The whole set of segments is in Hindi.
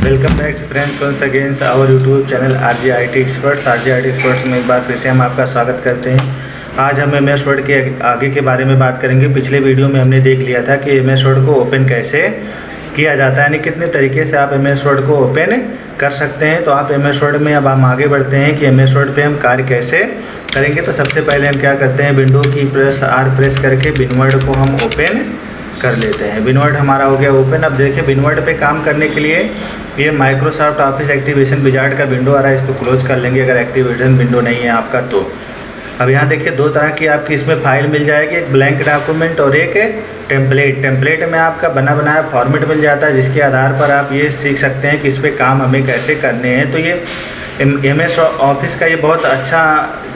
Welcome back friends once again our YouTube channel RJ IT experts. RJ IT experts में एक बार फिर से हम आपका स्वागत करते हैं। आज हम एमएस वर्ड के आगे के बारे में बात करेंगे। पिछले वीडियो में हमने देख लिया था कि एमएस वर्ड को ओपन कैसे किया जाता है, यानी कितने तरीके से आप एमएस वर्ड को ओपन कर सकते हैं। तो आप एमएस वर्ड में अब हम आगे बढ़ते हैं कि एमएस वर्ड पे हम कार्य कैसे करेंगे। तो सबसे पहले हम क्या करते हैं, विंडो की प्रेस करके विनवर्ड को हम ओपन कर लेते हैं। विनवर्ड हमारा हो गया ओपन। अब देखिए विनवर्ड पे काम करने के लिए ये माइक्रोसॉफ्ट ऑफिस एक्टिवेशन विजार्ड का विंडो आ रहा है, इसको क्लोज कर लेंगे अगर एक्टिवेशन विंडो नहीं है आपका तो। अब यहाँ देखिए दो तरह की आपकी इसमें फाइल मिल जाएगी, एक ब्लैंक डॉक्यूमेंट और एक टेम्पलेट। टेम्पलेट में आपका बना बनाया फॉर्मेट मिल जाता है, जिसके आधार पर आप ये सीख सकते हैं कि इस पर काम हमें कैसे करने हैं। तो ये एमएस ऑफिस का ये बहुत अच्छा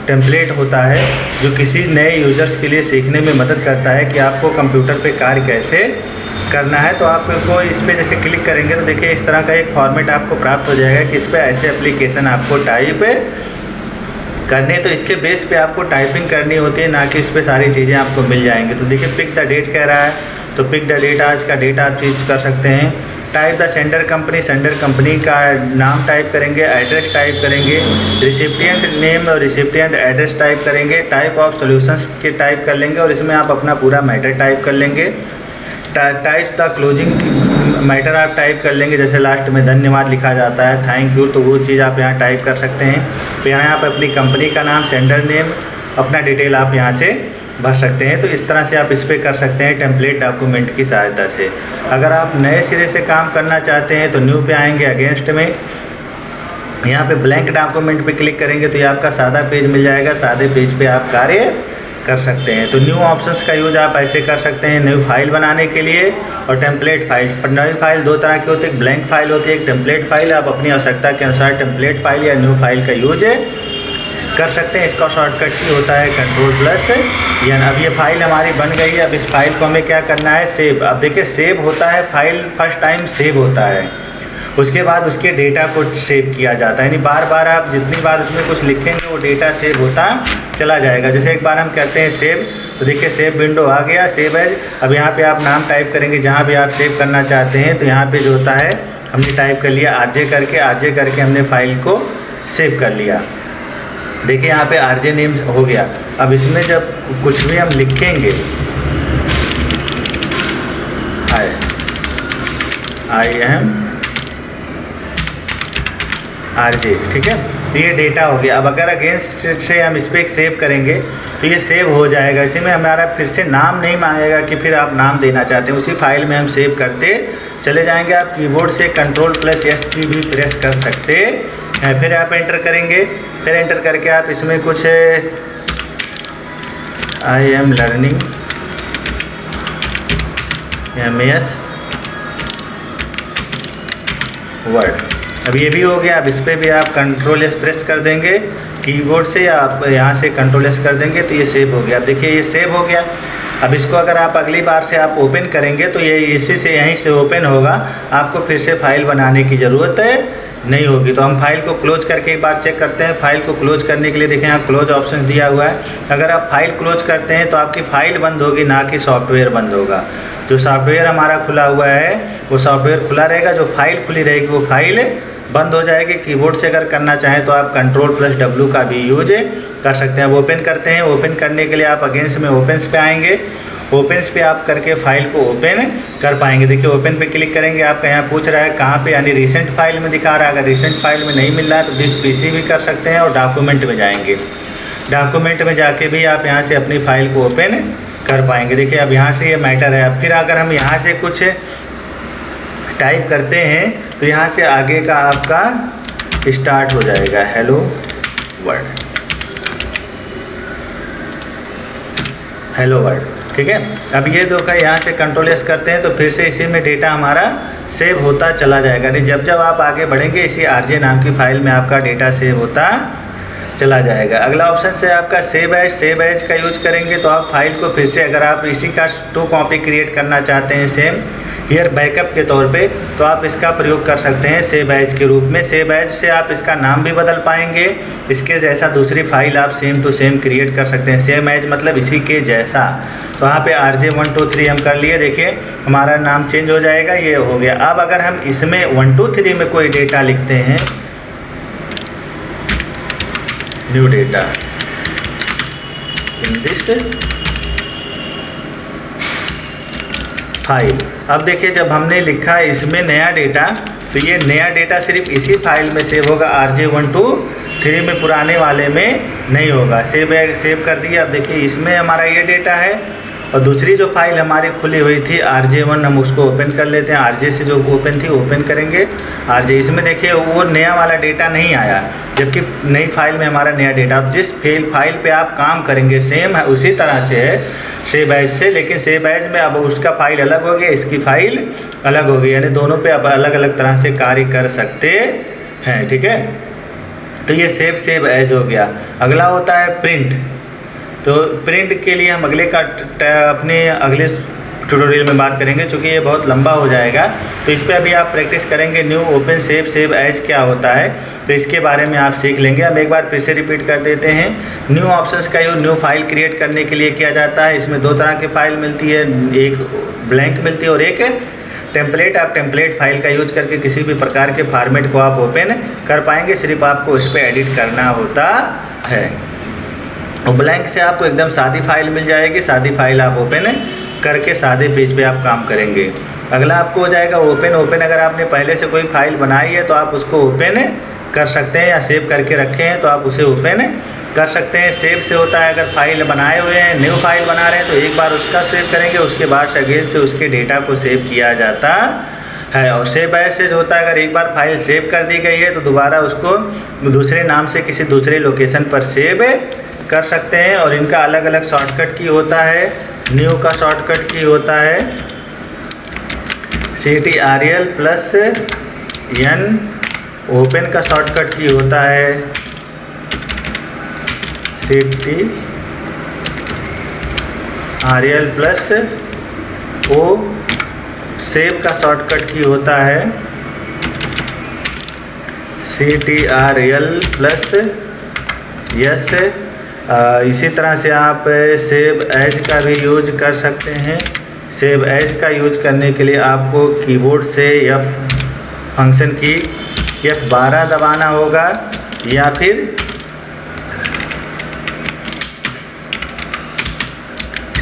टेम्पलेट होता है जो किसी नए यूज़र्स के लिए सीखने में मदद करता है कि आपको कंप्यूटर पे कार्य कैसे करना है। तो आपको इस पर जैसे क्लिक करेंगे तो देखिए इस तरह का एक फॉर्मेट आपको प्राप्त हो जाएगा कि इस पर ऐसे एप्लीकेशन आपको टाइप करने। तो इसके बेस पे आपको टाइपिंग करनी होती है, ना कि इस पर सारी चीज़ें आपको मिल जाएंगी। तो देखिए पिक द डेट कह रहा है, तो पिक द डेट, आज का डेट आप चीज़ कर सकते हैं। Type the sender company, sender company का नाम टाइप करेंगे, एड्रेस टाइप करेंगे, रिसिपिएंट नेम और रिसिपिएंट एड्रेस टाइप करेंगे, टाइप ऑफ सॉल्यूशंस के टाइप कर लेंगे और इसमें आप अपना पूरा मैटर टाइप कर लेंगे। टाइप द क्लोजिंग मैटर आप टाइप कर लेंगे, जैसे लास्ट में धन्यवाद लिखा जाता है, थैंक यू, तो वो चीज़ आप यहाँ टाइप कर सकते हैं। तो यहाँ आप अपनी कंपनी का नाम, सेंडर नेम, अपना डिटेल आप यहाँ से भर सकते हैं। तो इस तरह से आप इस पर कर सकते हैं टेम्पलेट डॉक्यूमेंट की सहायता से। अगर आप नए सिरे से काम करना चाहते हैं तो न्यू पे आएंगे, अगेंस्ट में यहाँ पे ब्लैंक डॉक्यूमेंट पे क्लिक करेंगे तो ये आपका सादा पेज मिल जाएगा। सादे पेज पे आप कार्य कर सकते हैं। तो न्यू ऑप्शंस का यूज आप ऐसे कर सकते हैं न्यू फाइल बनाने के लिए और टेम्पलेट फाइल। नई फाइल दो तरह की होती है, एक ब्लैंक फाइल होती है, एक टेम्पलेट फाइल। आप अपनी आवश्यकता के अनुसार टेम्पलेट फाइल या न्यू फाइल का यूज कर सकते हैं। इसका शॉर्टकट की होता है Ctrl+N। अब ये फाइल हमारी बन गई है। अब इस फाइल को हमें क्या करना है, सेव। अब देखिए सेव होता है, फाइल फर्स्ट टाइम सेव होता है, उसके बाद उसके डेटा को सेव किया जाता है। यानी बार बार आप जितनी बार उसमें कुछ लिखेंगे वो डेटा सेव होता चला जाएगा। जैसे एक बार हम कहते हैं सेव, तो देखिए सेव विंडो आ गया, सेव एज। अब यहाँ पे आप नाम टाइप करेंगे जहाँ भी आप सेव करना चाहते हैं। तो यहाँ पे जो होता है हमने टाइप कर लिया आरजे करके हमने फाइल को सेव कर लिया। देखिए यहाँ पे आरजे नेम हो गया। अब इसमें जब कुछ भी हम लिखेंगे, आई एम आरजे, ठीक है, तो ये डेटा हो गया। अब अगर अगेंस्ट से हम इस पर सेव करेंगे तो ये सेव हो जाएगा। इसी में हमारा फिर से नाम नहीं मांगेगा कि फिर आप नाम देना चाहते हैं, उसी फाइल में हम सेव करते चले जाएंगे। आप कीबोर्ड से Ctrl+S की भी प्रेस कर सकते हैं। फिर आप एंटर करेंगे, फिर एंटर करके आप इसमें कुछ I am learning MS word. अब ये भी हो गया। अब इस पर भी आप Ctrl+S प्रेस कर देंगे कीबोर्ड से, या आप यहाँ से Ctrl+S कर देंगे तो ये सेव हो गया। अब देखिए ये सेव हो गया। अब इसको अगर आप अगली बार से आप ओपन करेंगे तो ये इसी से यहीं से ओपन होगा, आपको फिर से फाइल बनाने की ज़रूरत नहीं होगी। तो हम फाइल को क्लोज करके एक बार चेक करते हैं। फाइल को क्लोज करने के लिए देखें यहाँ क्लोज ऑप्शन दिया हुआ है। अगर आप फाइल क्लोज करते हैं तो आपकी फ़ाइल बंद होगी, ना कि सॉफ्टवेयर बंद होगा। जो सॉफ्टवेयर हमारा खुला हुआ है वो सॉफ्टवेयर खुला रहेगा, जो फाइल खुली रहेगी वो फाइल बंद हो जाएगी। कीबोर्ड से अगर करना चाहें तो आप Ctrl+W का भी यूज कर सकते हैं। अब ओपन करते हैं। ओपन करने के लिए आप अगेंस्ट में ओपन्स पे आएंगे, ओपन्स पे आप करके फाइल को ओपन कर पाएंगे। देखिए ओपन पे क्लिक करेंगे, आपका यहाँ पूछ रहा है कहाँ पे, यानी रिसेंट फाइल में दिखा रहा है। अगर रिसेंट फाइल में नहीं मिल रहा है तो दिस पीसी भी कर सकते हैं और डॉक्यूमेंट में जाएंगे। डॉक्यूमेंट में जाके भी आप यहाँ से अपनी फाइल को ओपन कर पाएंगे। देखिए अब यहाँ से ये मैटर है। फिर अगर हम यहाँ से कुछ टाइप करते हैं तो यहाँ से आगे का आपका स्टार्ट हो जाएगा, हेलो वर्ल्ड, हेलो वर्ल्ड, ठीक है। अब ये दो का यहाँ से Ctrl+S करते हैं तो फिर से इसी में डेटा हमारा सेव होता चला जाएगा। नहीं, जब जब आप आगे बढ़ेंगे इसी आरजे नाम की फाइल में आपका डेटा सेव होता चला जाएगा। अगला ऑप्शन से आपका सेव एज का यूज करेंगे तो आप फाइल को फिर से, अगर आप इसी का 2 कॉपी क्रिएट करना चाहते हैं सेम, हियर बैकअप के तौर पे, तो आप इसका प्रयोग कर सकते हैं सेव एज के रूप में। सेव एज से आप इसका नाम भी बदल पाएंगे, इसके जैसा दूसरी फाइल आप सेम टू सेम क्रिएट कर सकते हैं। सेम एज मतलब इसी के जैसा। तो यहाँ पे RJ123 हम कर लिए, देखिए हमारा नाम चेंज हो जाएगा, ये हो गया। अब अगर हम इसमें 123 में कोई डेटा लिखते हैं, new data in this file. अब देखिए जब हमने लिखा इसमें नया डेटा, तो ये नया डेटा सिर्फ इसी फाइल में सेव होगा, RJ123 में, पुराने वाले में नहीं होगा। सेव कर दिया। अब देखिए इसमें हमारा ये डेटा है, और दूसरी जो फाइल हमारी खुली हुई थी RJ1, हम उसको ओपन कर लेते हैं। RJ से जो ओपन थी ओपन करेंगे RJ। इसमें देखिए वो नया वाला डेटा नहीं आया, जबकि नई फाइल में हमारा नया डेटा। अब जिस फाइल पे आप काम करेंगे सेम है उसी तरह से है सेव एज से, लेकिन सेव एज में अब उसका फाइल अलग हो गया, इसकी फाइल अलग हो गई, यानी दोनों पे अब अलग अलग तरह से कार्य कर सकते हैं। ठीक है, तो ये सेव एज हो गया। अगला होता है प्रिंट। तो प्रिंट के लिए हम अपने अगले ट्यूटोरियल में बात करेंगे, क्योंकि ये बहुत लंबा हो जाएगा। तो इस पर अभी आप प्रैक्टिस करेंगे। न्यू ओपन सेव एज क्या होता है, तो इसके बारे में आप सीख लेंगे। हम एक बार फिर से रिपीट कर देते हैं। न्यू ऑप्शंस का यूज न्यू फाइल क्रिएट करने के लिए किया जाता है। इसमें दो तरह की फाइल मिलती है, एक ब्लैंक मिलती है और एक टेम्पलेट। आप टेम्पलेट फाइल का यूज करके किसी भी प्रकार के फॉर्मेट को आप ओपन कर पाएंगे, सिर्फ आपको उस पर एडिट करना होता है। और ब्लैंक से आपको एकदम सादी फाइल मिल जाएगी, सादी फाइल आप ओपन करके सादे पेज पे आप काम करेंगे। अगला आपको हो जाएगा ओपन। अगर आपने पहले से कोई फाइल बनाई है तो आप उसको ओपन कर सकते हैं, या सेव करके रखे हैं तो आप उसे ओपन कर सकते हैं। सेव से होता है अगर फाइल बनाए हुए हैं, न्यू फाइल बना रहे हैं, तो एक बार उसका सेव करेंगे, उसके बाद अगेन से उसके डेटा को सेव किया जाता है। और सेव एज से जो होता है, अगर एक बार फाइल सेव कर दी गई है तो दोबारा उसको दूसरे नाम से किसी दूसरे लोकेशन पर सेव कर सकते हैं। और इनका अलग अलग शॉर्टकट की होता है। न्यू का शॉर्टकट की होता है CTRL+N। ओपन का शॉर्टकट की होता है CTRL+O। सेव का शॉर्टकट की होता है CTRL+S। इसी तरह से आप सेव एज का भी यूज कर सकते हैं। सेव एज का यूज करने के लिए आपको कीबोर्ड से फंक्शन की F12 दबाना होगा, या फिर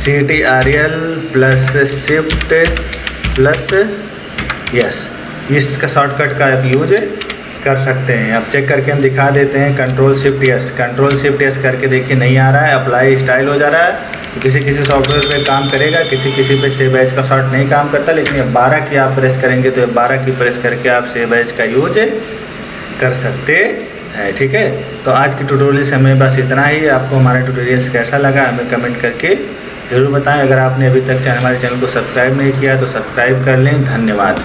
CTRL+Shift+S, इसका शॉर्टकट का आप यूज कर सकते हैं। अब चेक करके हम दिखा देते हैं। Ctrl+Shift+S करके देखिए नहीं आ रहा है, अप्लाई स्टाइल हो जा रहा है। तो किसी सॉफ्टवेयर पे काम करेगा, किसी पे सेव एज का शॉर्ट नहीं काम करता, लेकिन F12 की आप प्रेस करेंगे तो F12 की प्रेस करके आप सेव एज का यूज कर सकते हैं। ठीक है, तो आज की ट्यूटोरियल से हमें बस इतना ही। आपको हमारा ट्यूटोरियल कैसा लगा हमें कमेंट करके ज़रूर बताएं। अगर आपने अभी तक हमारे चैनल को सब्सक्राइब नहीं किया तो सब्सक्राइब कर लें। धन्यवाद।